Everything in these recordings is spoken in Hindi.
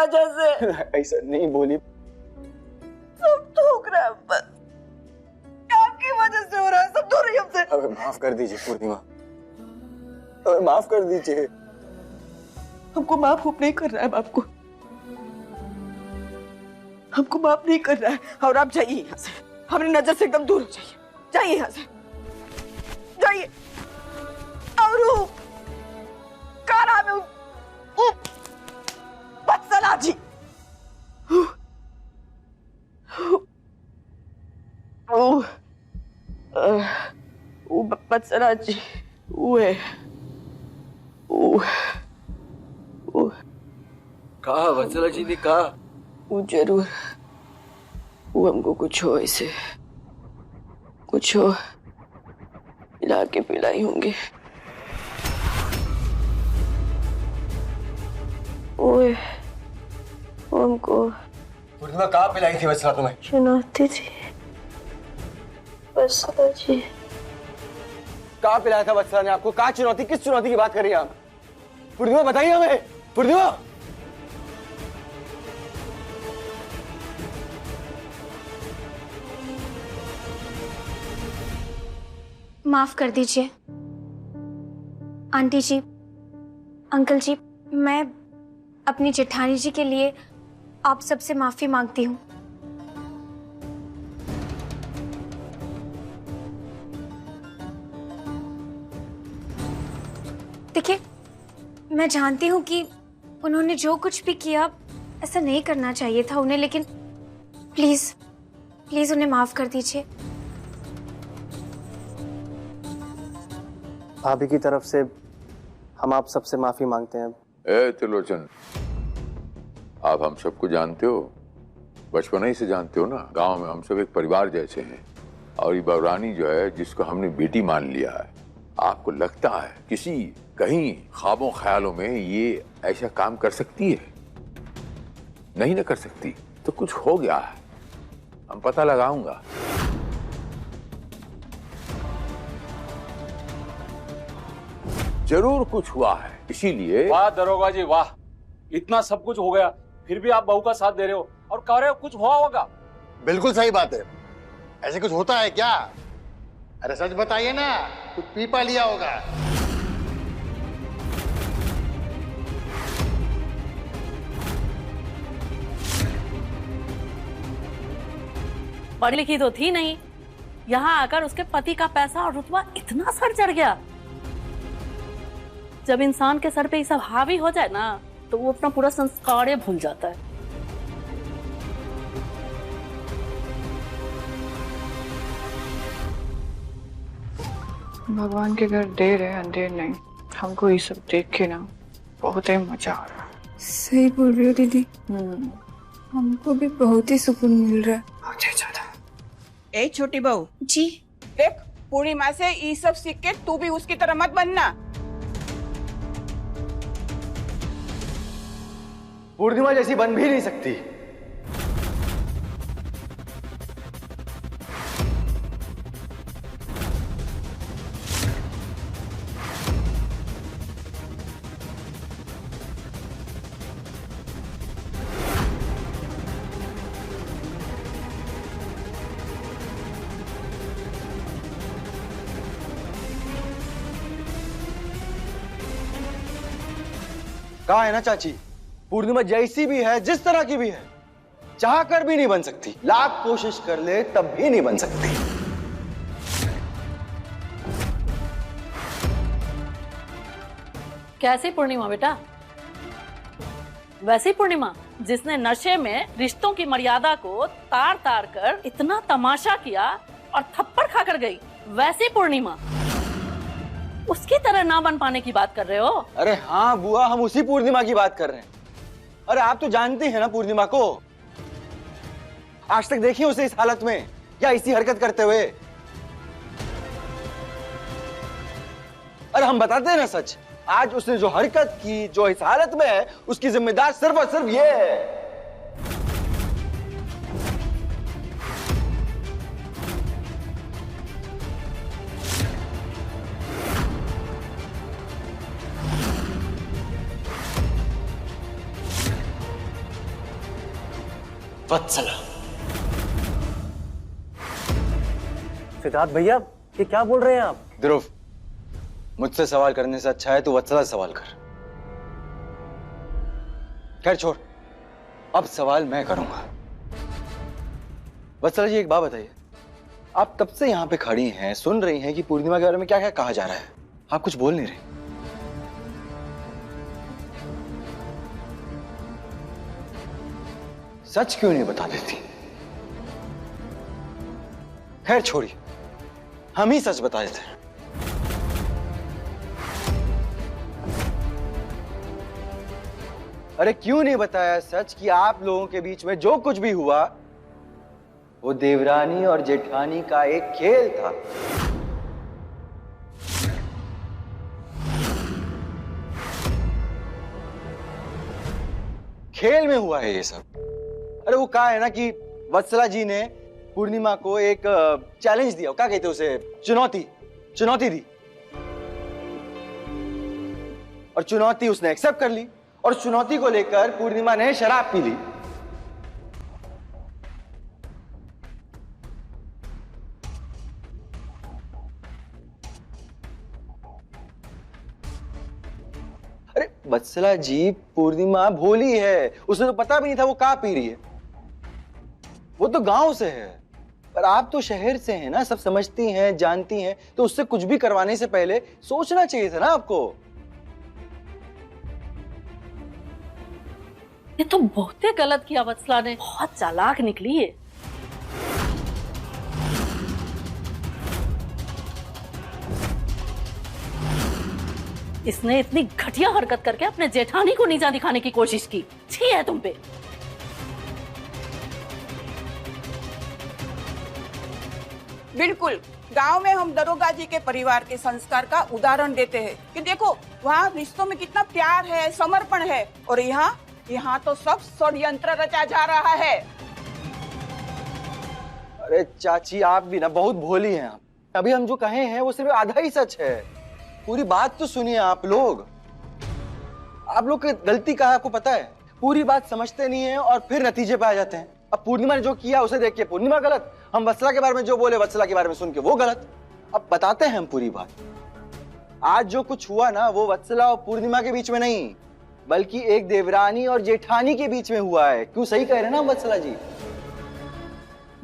वजह से। ऐसा नहीं बोली। सब थूक रहा है बस, आपकी वजह से हो रहा है, सब दूर रही हमसे। अबे माफ कर दीजिए पूर्णिमा, अबे माफ कर दीजिए। हमको माफ नहीं कर रहा है, आपको हमको माफ नहीं कर रहा है। और आप जाइए यहाँ से, हमारी नजर से एकदम दूर हो जाइए। जाइए यहाँ से, जाइए। और वो क्या नाम है, बत्सला जी, वो बत्सला जी, वो है वो कहा वत्सला जी ने कहा? वो जरूर, वो हमको कुछ हो, ऐसे कुछ हो, पिला के पिलाई होंगे। ओए, वो हमको पूर्णिमा कहाँ पिलाई थी वत्सला तुम्हें? चुनौती थी वत्सला जी। कहाँ पिलाया था वत्सला ने आपको? कहाँ चुनौती? किस चुनौती की बात कर रही हैं आप? पूर्णिमा बताइए हमें। पूर्णिमा, माफ कर दीजिए आंटी जी, अंकल जी, मैं अपनी जेठानी जी के लिए आप सबसे माफी मांगती हूँ। देखिए, मैं जानती हूँ कि उन्होंने जो कुछ भी किया ऐसा नहीं करना चाहिए था उन्हें, लेकिन प्लीज प्लीज उन्हें माफ कर दीजिए। भाभी की तरफ से हम आप सबसे माफी मांगते हैं। ए त्रिलोचन, आप हम सबको जानते हो, बचपन ही से जानते हो ना। गांव में हम सब एक परिवार जैसे हैं। और ये बवरानी जो है, जिसको हमने बेटी मान लिया है, आपको लगता है किसी कहीं ख्वाबों ख्यालों में ये ऐसा काम कर सकती है? नहीं ना कर सकती। तो कुछ हो गया है, हम पता लगाऊंगा। जरूर कुछ हुआ है, इसीलिए। वाह दरोगा जी वाह, इतना सब कुछ हो गया फिर भी आप बहू का साथ दे रहे हो और कह रहे हो कुछ हुआ होगा। बिल्कुल सही बात है, ऐसे कुछ होता है क्या? अरे सच बताइए ना, कुछ पी पा लिया होगा। पढ़ी लिखी तो थी नहीं, यहाँ आकर उसके पति का पैसा और रुतबा इतना सर चढ़ गया। जब इंसान के सर पे ये सब हावी हो जाए ना, तो वो अपना पूरा संस्कार ही भूल जाता है। भगवान के घर देर है अंधेर नहीं। हमको ये सब देख के ना बहुत ही मजा आ रहा है। सही बोल रही हो दीदी, हमको भी बहुत ही सुकून मिल रहा है, बहुत ही ज्यादा। ए छोटी बहू जी, देख, पूर्णिमा से ये सब सीख के तू भी उसकी तरह मत बनना। पूर्णिमा जैसी बन भी नहीं सकती। कहा है ना चाची, पूर्णिमा जैसी भी है, जिस तरह की भी है, चाह कर भी नहीं बन सकती। लाख कोशिश कर ले तब भी नहीं बन सकती। कैसी पूर्णिमा बेटा? वैसी पूर्णिमा जिसने नशे में रिश्तों की मर्यादा को तार तार कर इतना तमाशा किया और थप्पड़ खाकर गई, वैसी पूर्णिमा। उसकी तरह ना बन पाने की बात कर रहे हो? अरे हाँ बुआ, हम उसी पूर्णिमा की बात कर रहे हैं। अरे आप तो जानते हैं ना पूर्णिमा को, आज तक देखिए उसे इस हालत में या इसी हरकत करते हुए। अरे हम बताते हैं ना सच, आज उसने जो हरकत की, जो इस हालत में है, उसकी जिम्मेदार सिर्फ और सिर्फ ये है। वत्सला। सिद्धार्थ भैया, ये क्या बोल रहे हैं आप? ध्रुव, मुझसे सवाल करने से अच्छा है तू वत्सला से सवाल कर। खैर छोड़, अब सवाल मैं करूंगा। वत्सला जी, एक बात बताइए, आप तब से यहां पे खड़ी हैं, सुन रही हैं कि पूर्णिमा के बारे में क्या क्या कहा जा रहा है, आप कुछ बोल नहीं रही। सच क्यों नहीं बता देती? खैर छोड़िए, हम ही सच बता देते हैं। अरे क्यों नहीं बताया सच कि आप लोगों के बीच में जो कुछ भी हुआ वो देवरानी और जेठानी का एक खेल था। खेल में हुआ है ये सब। अरे वो कहा है ना कि वत्सला जी ने पूर्णिमा को एक चैलेंज दिया, क्या कहते उसे, चुनौती दी, और चुनौती उसने एक्सेप्ट कर ली, और चुनौती को लेकर पूर्णिमा ने शराब पी ली। अरे वत्सला जी, पूर्णिमा भोली है, उसे तो पता भी नहीं था वो कहाँ पी रही है। वो तो गांव से है, पर आप तो शहर से हैं ना, सब समझती हैं, जानती हैं, तो उससे कुछ भी करवाने से पहले सोचना चाहिए था ना आपको। ये तो बहुत ही गलत किया वत्सला ने, बहुत चालाक निकली है। इसने इतनी घटिया हरकत करके अपने जेठानी को नीचा दिखाने की कोशिश की। छी है तुम पे। बिल्कुल, गांव में हम दरोगा जी के परिवार के संस्कार का उदाहरण देते हैं कि देखो वहाँ रिश्तों में कितना प्यार है, समर्पण है, और यहाँ तो सब षड्यंत्र रचा जा रहा है। अरे चाची, आप भी ना बहुत भोली हैं। आप अभी हम जो कहे हैं वो सिर्फ आधा ही सच है, पूरी बात तो सुनिए। आप लोग की गलती क्या है आपको पता है? पूरी बात समझते नहीं है और फिर नतीजे पे आ जाते हैं। अब पूर्णिमा ने जो किया उसे देख के पूर्णिमा गलत, हम वत्सला के बारे में जो बोले वत्सला के बारे में सुन के वो गलत। अब बताते हैं हम पूरी बात। आज जो कुछ हुआ ना वो वत्सला और पूर्णिमा के बीच में नहीं, बल्कि एक देवरानी और जेठानी के बीच में हुआ है। क्यों सही कह रहे हैं ना वत्सला जी?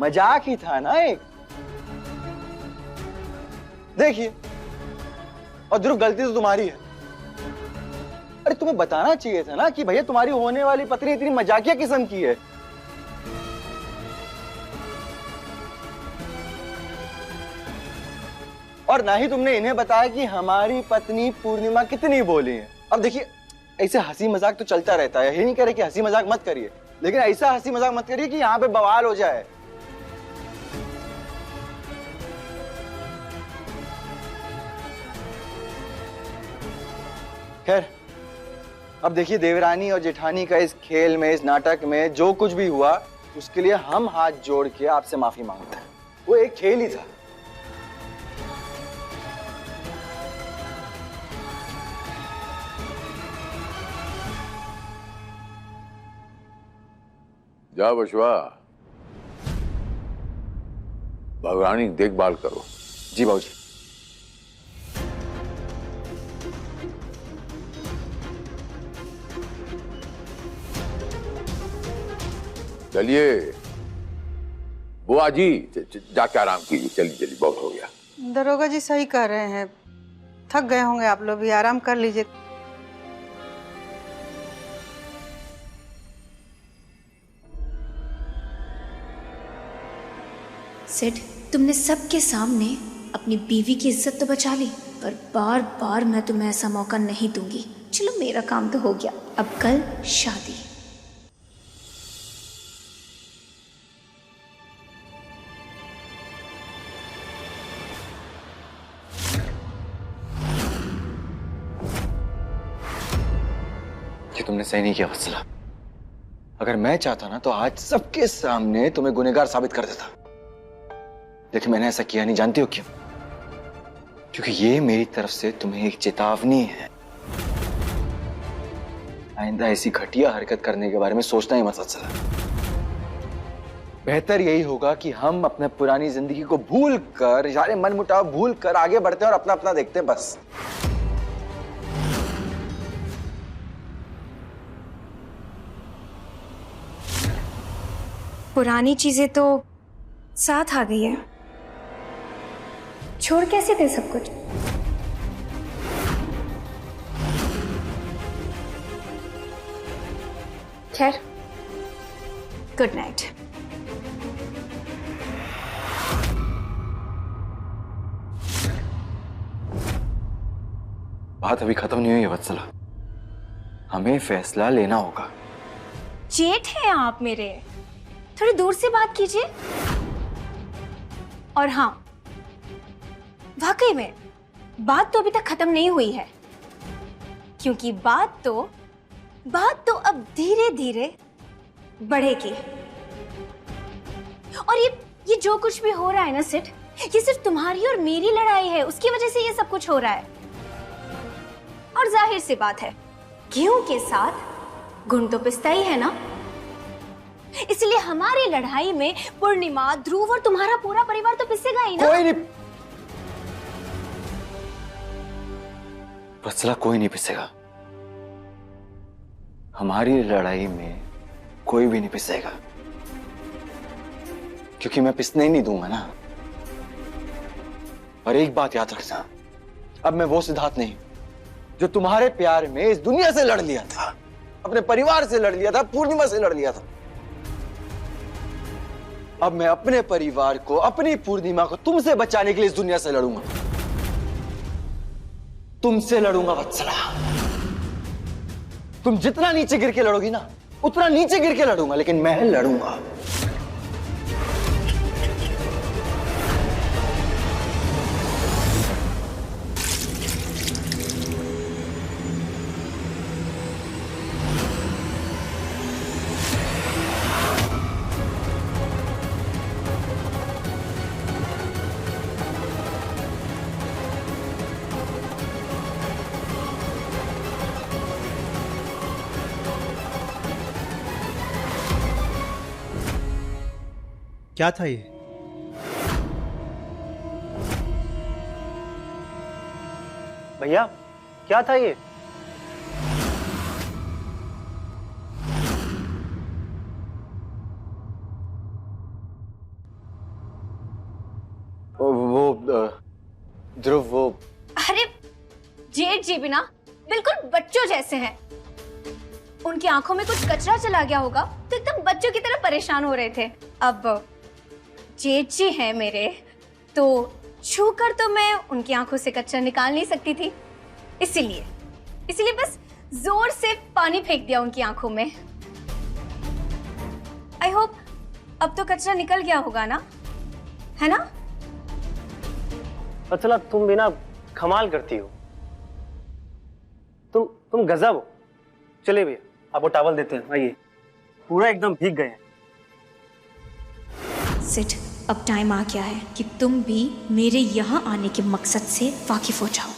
मजाक ही था ना एक। देखिए, और ध्रुव गलती तो तुम्हारी है। अरे तुम्हें बताना चाहिए था ना कि भैया तुम्हारी होने वाली पत्नी इतनी मजाकिया किस्म की है। और ना ही तुमने इन्हें बताया कि हमारी पत्नी पूर्णिमा कितनी भोली है। अब देखिए, ऐसे हंसी मजाक तो चलता रहता है, ये नहीं कह रहे कि हंसी मजाक मत करिए, लेकिन ऐसा हंसी मजाक मत करिए कि यहाँ पे बवाल हो जाए। खैर, अब देखिए, देवरानी और जेठानी का इस खेल में, इस नाटक में जो कुछ भी हुआ उसके लिए हम हाथ जोड़ के आपसे माफी मांगते हैं। वो एक खेल ही था। जा बशवा, भगवानी देखभाल करो। जी बाबूजी। चलिए बुआ जी, जाके आराम कीजिए। चलिए चलिए, बहुत हो गया। दरोगा जी सही कह रहे हैं, थक गए होंगे आप लोग, भी आराम कर लीजिए। सिड, तुमने सबके सामने अपनी बीवी की इज्जत तो बचा ली, पर बार बार मैं तुम्हें ऐसा मौका नहीं दूंगी। चलो मेरा काम तो हो गया, अब कल शादी। ये तुमने सही नहीं किया वत्सला। अगर मैं चाहता ना तो आज सबके सामने तुम्हें गुनहगार साबित कर देता, लेकिन मैंने ऐसा किया नहीं। जानती हो क्यों? क्योंकि ये मेरी तरफ से तुम्हें एक चेतावनी है। आइंदा ऐसी घटिया हरकत करने के बारे में सोचना ही मत वत्सला। बेहतर यही होगा कि हम अपने पुरानी जिंदगी को भूल कर, सारे मनमुटाव भूल कर आगे बढ़ते हैं और अपना अपना देखते हैं बस। पुरानी चीजें तो साथ आ गई है, छोड़ कैसे दे सब कुछ। खैर, गुड नाइट। बात अभी खत्म नहीं हुई है वत्सला, हमें फैसला लेना होगा। जेठ हैं आप मेरे, थोड़ी दूर से बात कीजिए। और हाँ, वाकई में बात तो अभी तक खत्म नहीं हुई है, क्योंकि बात तो अब धीरे धीरे बढ़ेगी। और ये जो कुछ भी हो रहा है ना सिड, ये सिर्फ तुम्हारी और मेरी लड़ाई है, उसकी वजह से ये सब कुछ हो रहा है। और जाहिर सी बात है, गेहूं के साथ गुण तो पिसता ही है ना, इसलिए हमारी लड़ाई में पूर्णिमा, ध्रुव और तुम्हारा पूरा परिवार तो पिसेगा ही ना। कोई नहीं वत्सला, कोई नहीं पिसेगा। हमारी लड़ाई में कोई भी नहीं पिसेगा, क्योंकि मैं पिसने ही नहीं दूंगा ना। और एक बात याद रखना, अब मैं वो सिद्धार्थ नहीं जो तुम्हारे प्यार में इस दुनिया से लड़ लिया था, अपने परिवार से लड़ लिया था, पूर्णिमा से लड़ लिया था। अब मैं अपने परिवार को, अपनी पूर्णिमा को तुमसे बचाने के लिए इस दुनिया से लड़ूंगा। तुमसे लड़ूंगा वत्सला। तुम जितना नीचे गिर के लड़ोगी ना, उतना नीचे गिर के लड़ूंगा, लेकिन मैं लड़ूंगा। क्या था ये? भैया क्या था ये? वो ध्रुव, वो अरे जेठ जी भी ना बिल्कुल बच्चों जैसे हैं। उनकी आंखों में कुछ कचरा चला गया होगा तो एकदम बच्चों की तरह परेशान हो रहे थे। अब जेठ जी हैं मेरे, तो छूकर तो मैं उनकी आंखों से कचरा निकाल नहीं सकती थी, इसीलिए बस जोर से पानी फेंक दिया उनकी आंखों में। आई होप अब तो कचरा निकल गया होगा ना, है ना? वत्सला तुम भी ना कमाल करती हो, तुम गजब हो। चले भैया आपको टॉवल देते हैं, आइए। पूरा एकदम भीग गए हैं। सिड, अब टाइम आ गया है कि तुम भी मेरे यहाँ आने के मकसद से वाकिफ हो जाओ।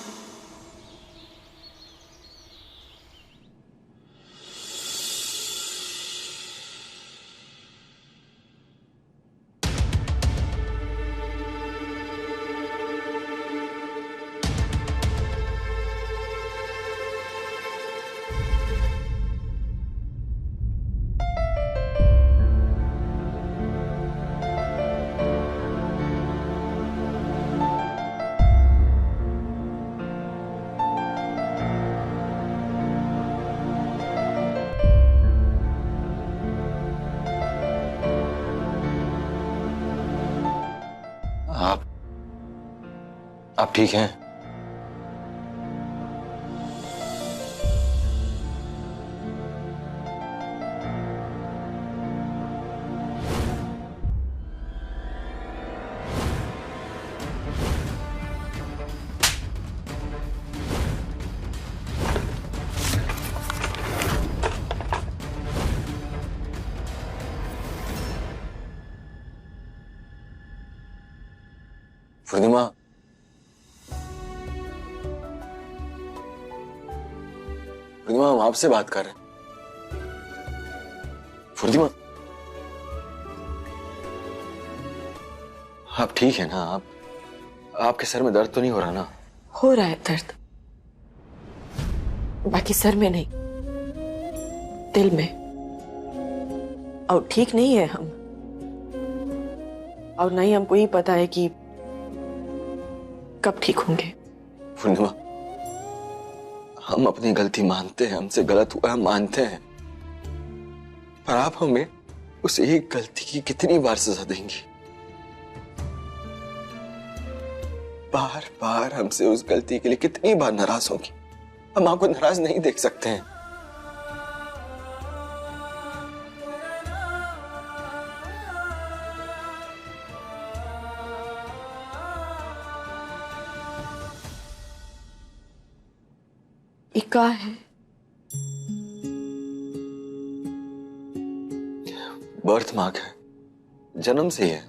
आप ठीक हैं? पूर्णिमा, पूर्णिमा हम आपसे बात कर रहे हैं। पूर्णिमा, आप ठीक है ना? आपके सर में दर्द तो नहीं हो रहा ना? हो रहा है दर्द, बाकी सर में नहीं, दिल में। और ठीक नहीं है हम, और नहीं हमको ही पता है कि कब ठीक होंगे। पूर्णिमा, हम अपनी गलती मानते हैं, हमसे गलत हुआ हम मानते हैं, पर आप हमें उस एक गलती की कितनी बार सजा देंगी? बार बार हमसे उस गलती के लिए कितनी बार नाराज होंगी? हम आपको नाराज नहीं देख सकते हैं। इका है, बर्थ मार्क है, जन्म से ही है।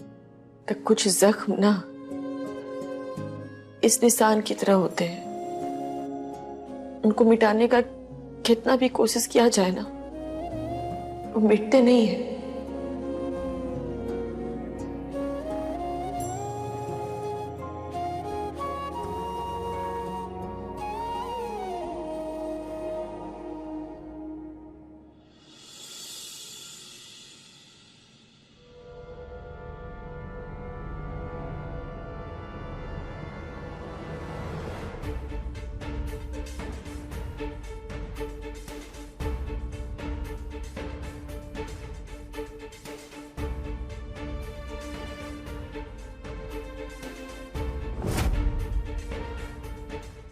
तो कुछ जख्म ना इस निशान की तरह होते हैं, उनको मिटाने का कितना भी कोशिश किया जाए ना, वो मिटते नहीं है।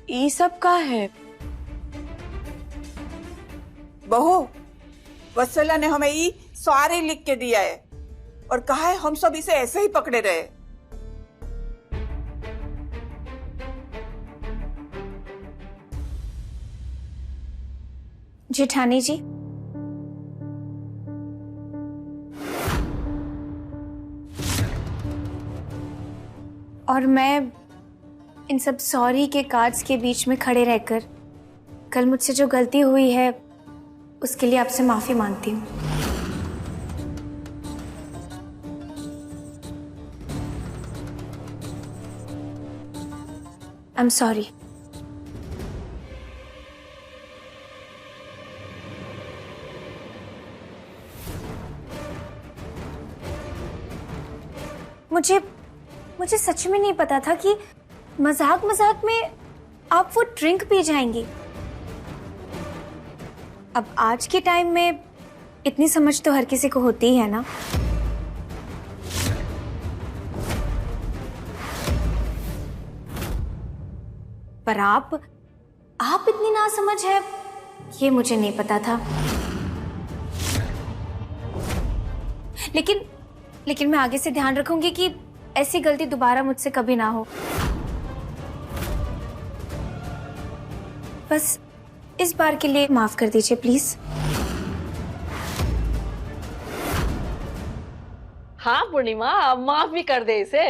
ये सब का है? बहू, वत्सला ने हमें ये सारे लिख के दिया है और कहा है हम सब इसे ऐसे ही पकड़े रहे। जेठानी जी, और मैं इन सब सॉरी के कार्ड्स के बीच में खड़े रहकर कल मुझसे जो गलती हुई है उसके लिए आपसे माफी मांगती हूँ। I am sorry. मुझे सच में नहीं पता था कि मजाक मजाक में आप वो ड्रिंक पी जाएंगी। अब आज के टाइम में इतनी समझ तो हर किसी को होती ही है ना। पर आप इतनी नासमझ है, ये मुझे नहीं पता था। लेकिन मैं आगे से ध्यान रखूंगी कि ऐसी गलती दोबारा मुझसे कभी ना हो। बस इस बार के लिए माफ कर दीजिए प्लीज। हाँ पूर्णिमा, अब माफ भी कर दे इसे।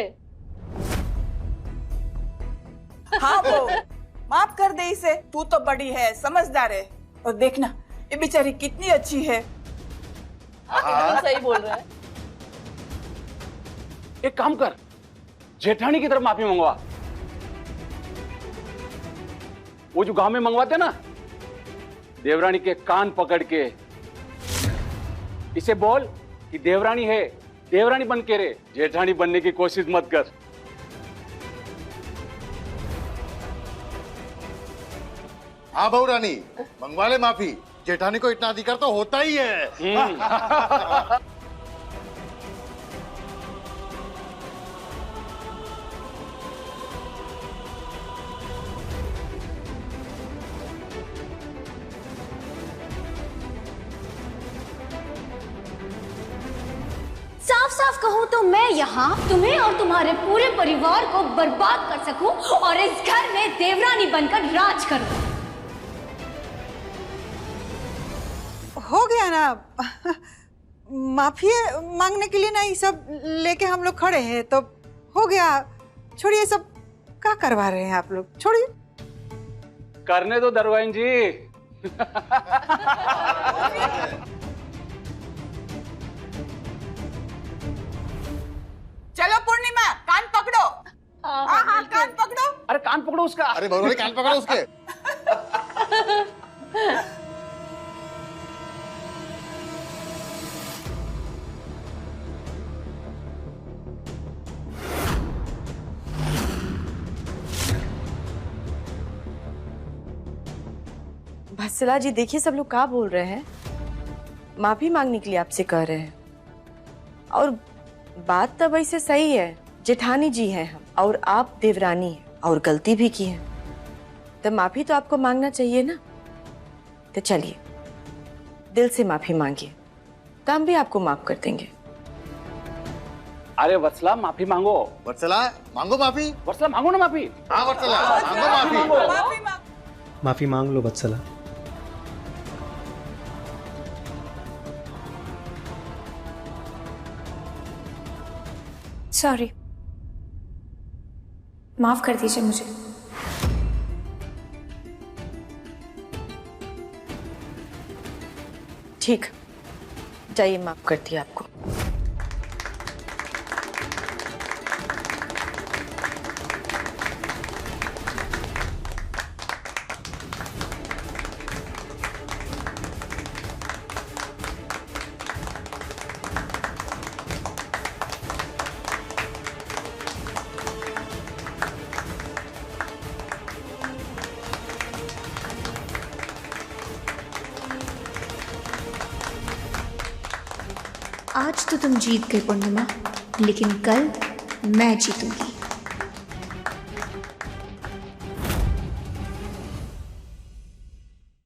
हाँ वो माफ कर दे इसे, तू तो बड़ी है, समझदार है, और देखना ये बेचारी कितनी अच्छी है। हाँ, सही बोल रहा है। एक काम कर, जेठानी की तरफ माफी मंगवा। वो जो गांव में मंगवाते ना, देवरानी के कान पकड़ के इसे बोल कि देवरानी है, देवरानी बन के रे, जेठानी बनने की कोशिश मत कर। हाँ बहू रानी, मंगवा ले माफी, जेठानी को इतना अधिकार तो होता ही है। साफ साफ कहूं तो मैं यहाँ तुम्हें और तुम्हारे पूरे परिवार को बर्बाद कर सकूं और इस घर में देवरानी बनकर राज करूं। हो गया ना, माफी मांगने के लिए ना ये सब लेके हम लोग खड़े हैं, तो हो गया। छोड़िए, सब क्या करवा रहे हैं आप लोग, छोड़िए। करने दो दरवाइन जी। चलो पूर्णिमा, कान पकड़ो उसका। अरे बबलू कान पकड़ो उसके। वत्सला जी देखिए सब लोग क्या बोल रहे हैं, माफी मांगने के लिए आपसे कह रहे हैं। और बात तो वैसे सही है, जेठानी जी हैं हम और आप देवरानी हैं और गलती भी की है, तो माफी तो आपको मांगना चाहिए ना। तो चलिए दिल से माफी मांगिए, तो हम भी आपको माफ कर देंगे। अरे वत्सला माफी मांगो। वत्सला मांगो माफी। वत्सला मांगो ना माफी। हाँ वत्सला मांगो माफी। माफी मांग लो वत्सला। सॉरी, माफ कर दीजिए मुझे। ठीक, जाइए, माफ कर दिया आपको। आज तो तुम जीत गए पूर्णिमा, लेकिन कल मैं जीतूंगी।